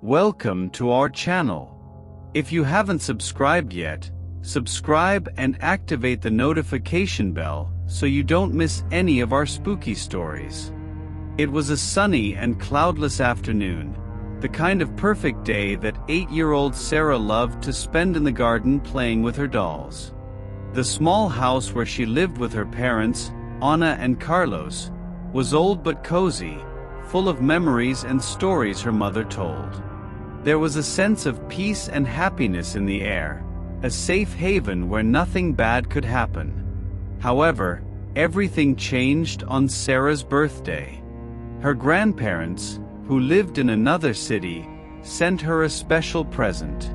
Welcome to our channel. If you haven't subscribed yet, subscribe and activate the notification bell so you don't miss any of our spooky stories. It was a sunny and cloudless afternoon, the kind of perfect day that 8-year-old Sarah loved to spend in the garden playing with her dolls. The small house where she lived with her parents, Anna and Carlos, was old but cozy, full of memories and stories her mother told. There was a sense of peace and happiness in the air, a safe haven where nothing bad could happen. However, everything changed on Sarah's birthday. Her grandparents, who lived in another city, sent her a special present.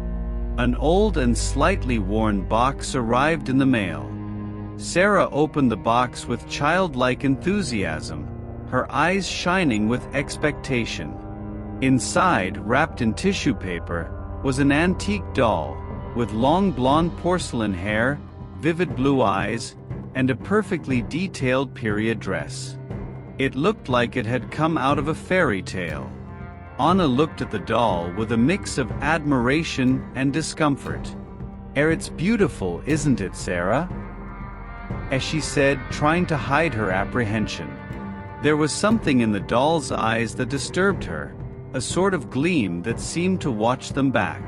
An old and slightly worn box arrived in the mail. Sarah opened the box with childlike enthusiasm, her eyes shining with expectation. Inside, wrapped in tissue paper, was an antique doll, with long blonde porcelain hair, vivid blue eyes, and a perfectly detailed period dress. It looked like it had come out of a fairy tale. Anna looked at the doll with a mix of admiration and discomfort. "It's beautiful, isn't it, Sarah?" as she said, trying to hide her apprehension. There was something in the doll's eyes that disturbed her, a sort of gleam that seemed to watch them back.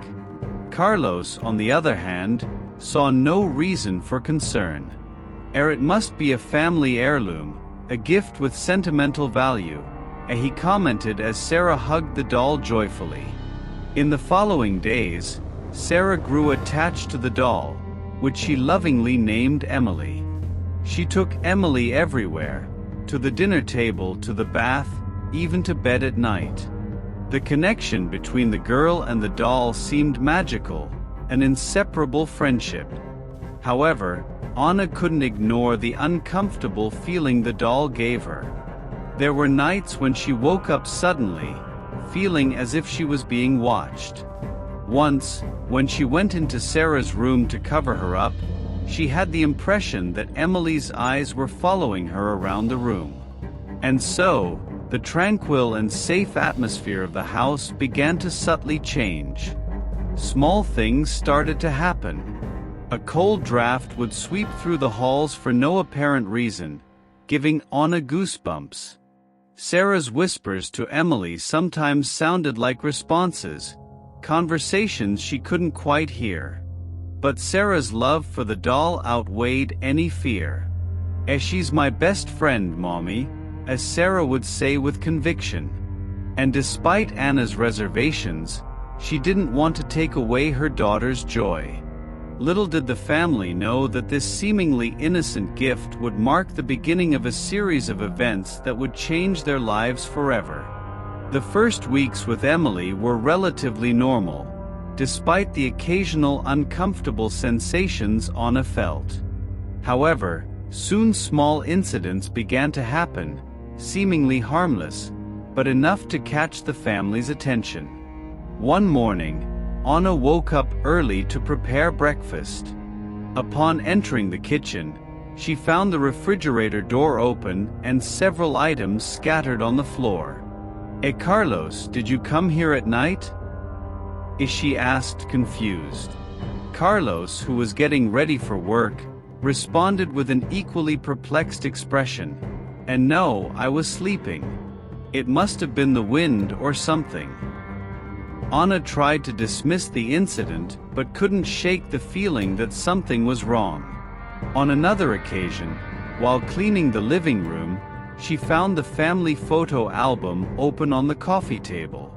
Carlos, on the other hand, saw no reason for concern. It must be a family heirloom, a gift with sentimental value, he commented as Sarah hugged the doll joyfully. In the following days, Sarah grew attached to the doll, which she lovingly named Emily. She took Emily everywhere, to the dinner table, to the bath, even to bed at night. The connection between the girl and the doll seemed magical, an inseparable friendship. However, Anna couldn't ignore the uncomfortable feeling the doll gave her. There were nights when she woke up suddenly, feeling as if she was being watched. Once, when she went into Sarah's room to cover her up, she had the impression that Emily's eyes were following her around the room. And so, the tranquil and safe atmosphere of the house began to subtly change. Small things started to happen. A cold draft would sweep through the halls for no apparent reason, giving Anna goosebumps. Sarah's whispers to Emily sometimes sounded like responses, conversations she couldn't quite hear. But Sarah's love for the doll outweighed any fear. "She's my best friend, Mommy," as Sarah would say with conviction. And despite Anna's reservations, she didn't want to take away her daughter's joy. Little did the family know that this seemingly innocent gift would mark the beginning of a series of events that would change their lives forever. The first weeks with Emily were relatively normal, despite the occasional uncomfortable sensations Anna felt. However, soon small incidents began to happen, seemingly harmless, but enough to catch the family's attention. One morning, Anna woke up early to prepare breakfast. Upon entering the kitchen, she found the refrigerator door open and several items scattered on the floor. Carlos, did you come here at night?" she asked, confused. Carlos, who was getting ready for work, responded with an equally perplexed expression. "And no, I was sleeping. It must have been the wind or something." Anna tried to dismiss the incident but couldn't shake the feeling that something was wrong. On another occasion, while cleaning the living room, she found the family photo album open on the coffee table.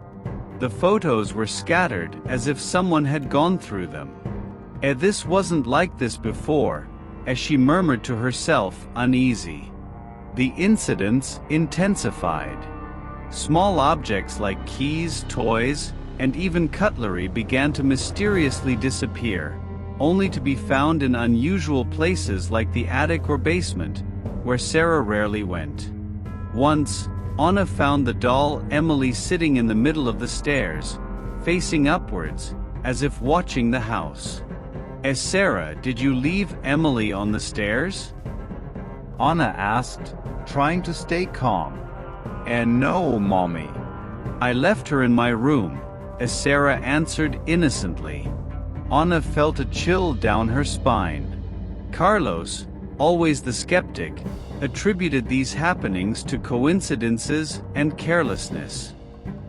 The photos were scattered as if someone had gone through them. This wasn't like this before, as she murmured to herself, uneasy. The incidents intensified. Small objects like keys, toys, and even cutlery began to mysteriously disappear, only to be found in unusual places like the attic or basement, where Sarah rarely went. Once, Anna found the doll Emily sitting in the middle of the stairs, facing upwards, as if watching the house. "Sarah, did you leave Emily on the stairs?" Anna asked, trying to stay calm. "No, Mommy. I left her in my room, as Sarah answered innocently. Anna felt a chill down her spine. Carlos, always the skeptic, attributed these happenings to coincidences and carelessness.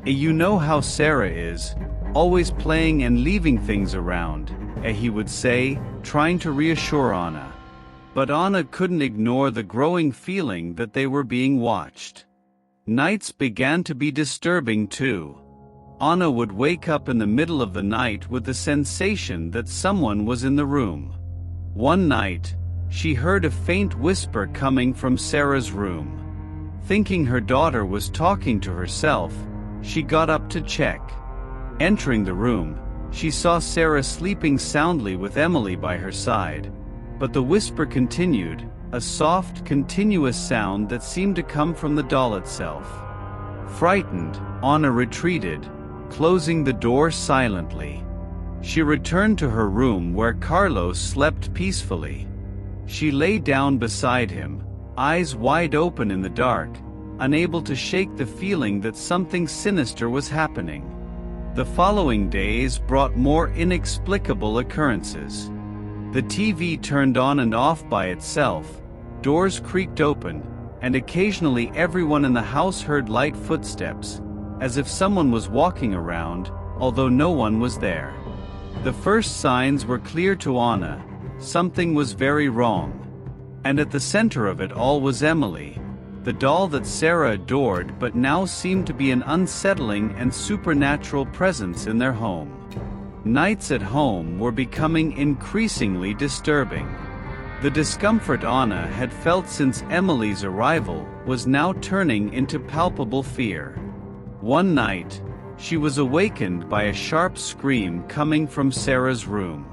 You know how Sarah is, always playing and leaving things around, he would say, trying to reassure Anna. But Anna couldn't ignore the growing feeling that they were being watched. Nights began to be disturbing too. Anna would wake up in the middle of the night with the sensation that someone was in the room. One night, she heard a faint whisper coming from Sarah's room. Thinking her daughter was talking to herself, she got up to check. Entering the room, she saw Sarah sleeping soundly with Emily by her side. But the whisper continued, a soft, continuous sound that seemed to come from the doll itself. Frightened, Anna retreated, closing the door silently. She returned to her room where Carlos slept peacefully. She lay down beside him, eyes wide open in the dark, unable to shake the feeling that something sinister was happening. The following days brought more inexplicable occurrences. The TV turned on and off by itself, doors creaked open, and occasionally everyone in the house heard light footsteps, as if someone was walking around, although no one was there. The first signs were clear to Anna. Something was very wrong. And at the center of it all was Emily, the doll that Sarah adored but now seemed to be an unsettling and supernatural presence in their home. Nights at home were becoming increasingly disturbing. The discomfort Anna had felt since Emily's arrival was now turning into palpable fear. One night, she was awakened by a sharp scream coming from Sarah's room.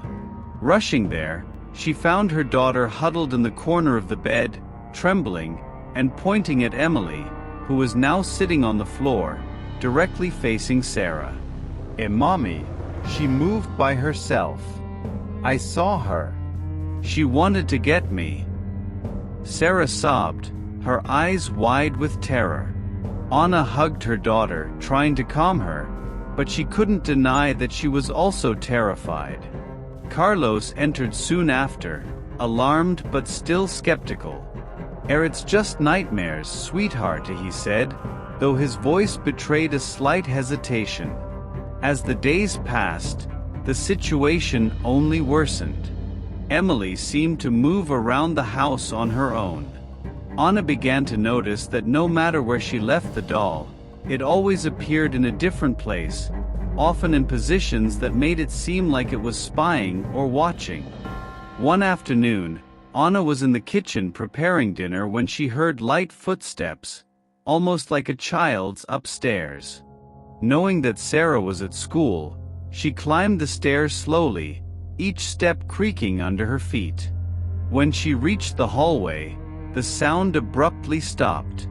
Rushing there, she found her daughter huddled in the corner of the bed, trembling, and pointing at Emily, who was now sitting on the floor, directly facing Sarah. Mommy, she moved by herself. I saw her. She wanted to get me. Sarah sobbed, her eyes wide with terror. Anna hugged her daughter, trying to calm her, but she couldn't deny that she was also terrified. Carlos entered soon after, alarmed but still skeptical. It's just nightmares, sweetheart, he said, though his voice betrayed a slight hesitation. As the days passed, the situation only worsened. Emily seemed to move around the house on her own. Anna began to notice that no matter where she left the doll, it always appeared in a different place, often in positions that made it seem like it was spying or watching. One afternoon, Anna was in the kitchen preparing dinner when she heard light footsteps, almost like a child's, upstairs. Knowing that Sarah was at school, she climbed the stairs slowly, each step creaking under her feet. When she reached the hallway, the sound abruptly stopped.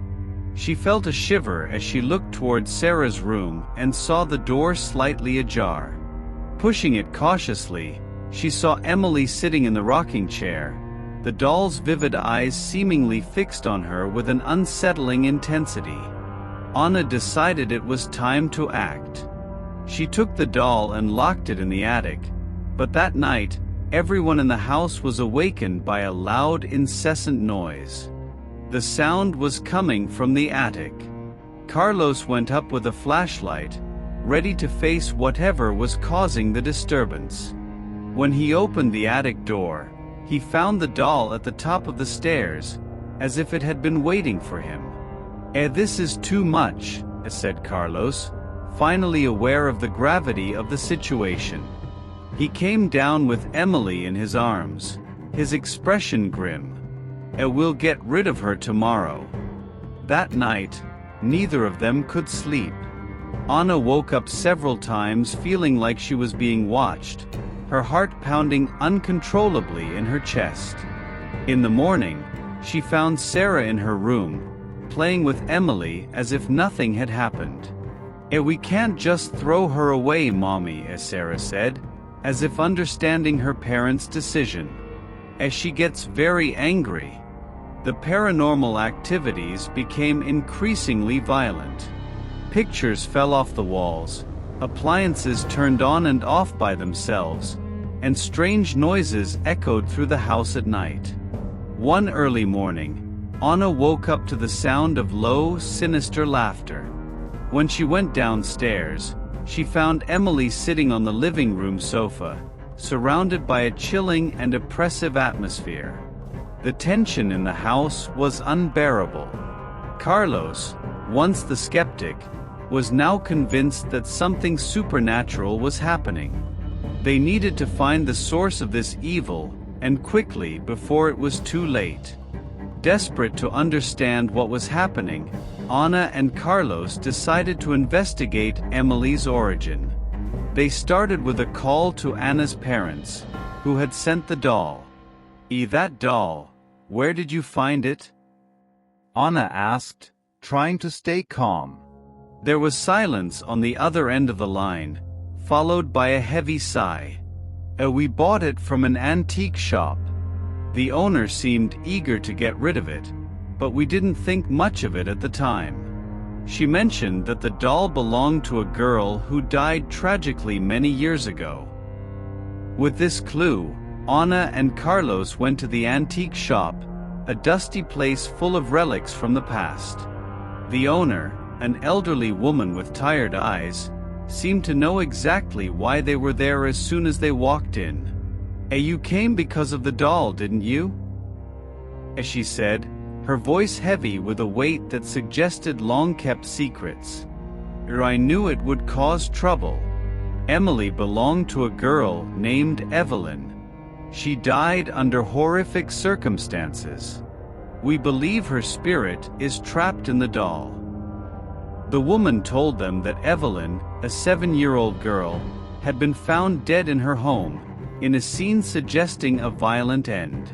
She felt a shiver as she looked toward Sarah's room and saw the door slightly ajar. Pushing it cautiously, she saw Emily sitting in the rocking chair, the doll's vivid eyes seemingly fixed on her with an unsettling intensity. Anna decided it was time to act. She took the doll and locked it in the attic, but that night, everyone in the house was awakened by a loud, incessant noise. The sound was coming from the attic. Carlos went up with a flashlight, ready to face whatever was causing the disturbance. When he opened the attic door, he found the doll at the top of the stairs, as if it had been waiting for him. This is too much, said Carlos, finally aware of the gravity of the situation. He came down with Emily in his arms, his expression grim. We'll get rid of her tomorrow. That night, neither of them could sleep. Anna woke up several times feeling like she was being watched, her heart pounding uncontrollably in her chest. In the morning, she found Sarah in her room, playing with Emily as if nothing had happened. We can't just throw her away, Mommy, Sarah said, as if understanding her parents' decision. As she gets very angry. The paranormal activities became increasingly violent. Pictures fell off the walls, appliances turned on and off by themselves, and strange noises echoed through the house at night. One early morning, Anna woke up to the sound of low, sinister laughter. When she went downstairs, she found Emily sitting on the living room sofa, surrounded by a chilling and oppressive atmosphere. The tension in the house was unbearable. Carlos, once the skeptic, was now convinced that something supernatural was happening. They needed to find the source of this evil, and quickly, before it was too late. Desperate to understand what was happening, Anna and Carlos decided to investigate Emily's origin. They started with a call to Anna's parents, who had sent the doll. That doll, where did you find it?" Anna asked, trying to stay calm. There was silence on the other end of the line, followed by a heavy sigh. We bought it from an antique shop. The owner seemed eager to get rid of it, but we didn't think much of it at the time. She mentioned that the doll belonged to a girl who died tragically many years ago. With this clue, Anna and Carlos went to the antique shop, a dusty place full of relics from the past. The owner, an elderly woman with tired eyes, seemed to know exactly why they were there as soon as they walked in. "You came because of the doll, didn't you?" As she said, her voice heavy with a weight that suggested long-kept secrets. "I knew it would cause trouble. Emily belonged to a girl named Evelyn. She died under horrific circumstances. We believe her spirit is trapped in the doll." The woman told them that Evelyn, a 7-year-old girl, had been found dead in her home, in a scene suggesting a violent end.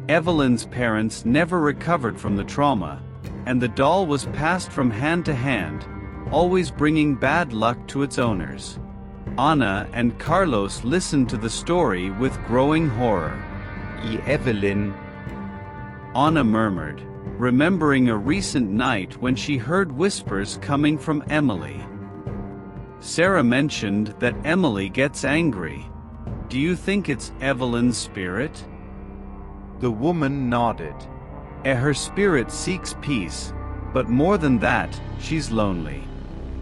Evelyn's parents never recovered from the trauma, and the doll was passed from hand to hand, always bringing bad luck to its owners. Anna and Carlos listened to the story with growing horror. "Evelyn," Anna murmured, remembering a recent night when she heard whispers coming from Emily. Sarah mentioned that Emily gets angry. "Do you think it's Evelyn's spirit?" The woman nodded. Her spirit seeks peace, but more than that, she's lonely.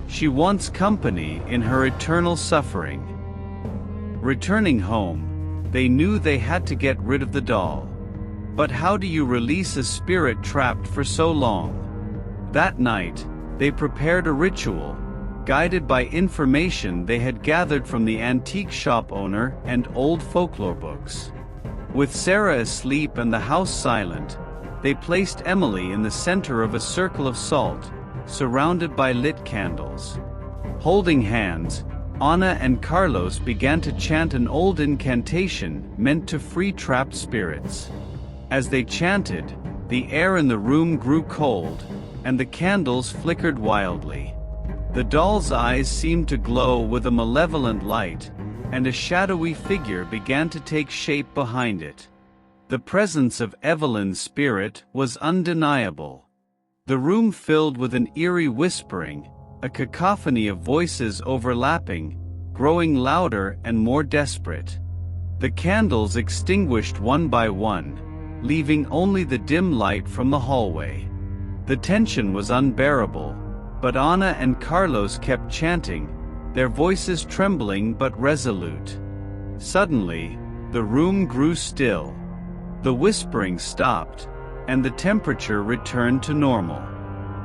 She wants company in her eternal suffering. Returning home, they knew they had to get rid of the doll. But how do you release a spirit trapped for so long? That night, they prepared a ritual, guided by information they had gathered from the antique shop owner and old folklore books. With Sarah asleep and the house silent, they placed Emily in the center of a circle of salt, surrounded by lit candles. Holding hands, Anna and Carlos began to chant an old incantation meant to free trapped spirits. As they chanted, the air in the room grew cold, and the candles flickered wildly. The doll's eyes seemed to glow with a malevolent light, and a shadowy figure began to take shape behind it. The presence of Evelyn's spirit was undeniable. The room filled with an eerie whispering, a cacophony of voices overlapping, growing louder and more desperate. The candles extinguished one by one, leaving only the dim light from the hallway. The tension was unbearable, but Anna and Carlos kept chanting, their voices trembling but resolute. Suddenly, the room grew still. The whispering stopped, and the temperature returned to normal.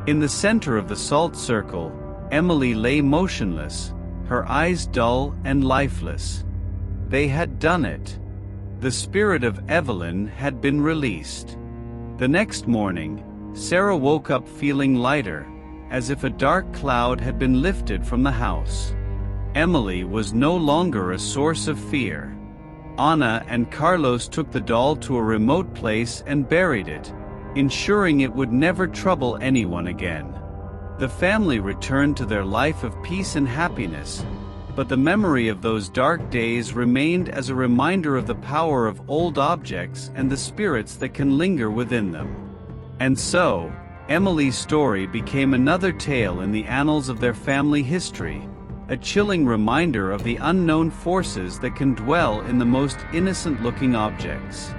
In the center of the salt circle, Emily lay motionless, her eyes dull and lifeless. They had done it. The spirit of Evelyn had been released. The next morning, Sarah woke up feeling lighter, as if a dark cloud had been lifted from the house. Emily was no longer a source of fear. Anna and Carlos took the doll to a remote place and buried it, ensuring it would never trouble anyone again. The family returned to their life of peace and happiness, but the memory of those dark days remained as a reminder of the power of old objects and the spirits that can linger within them. And so, Emily's story became another tale in the annals of their family history, a chilling reminder of the unknown forces that can dwell in the most innocent-looking objects.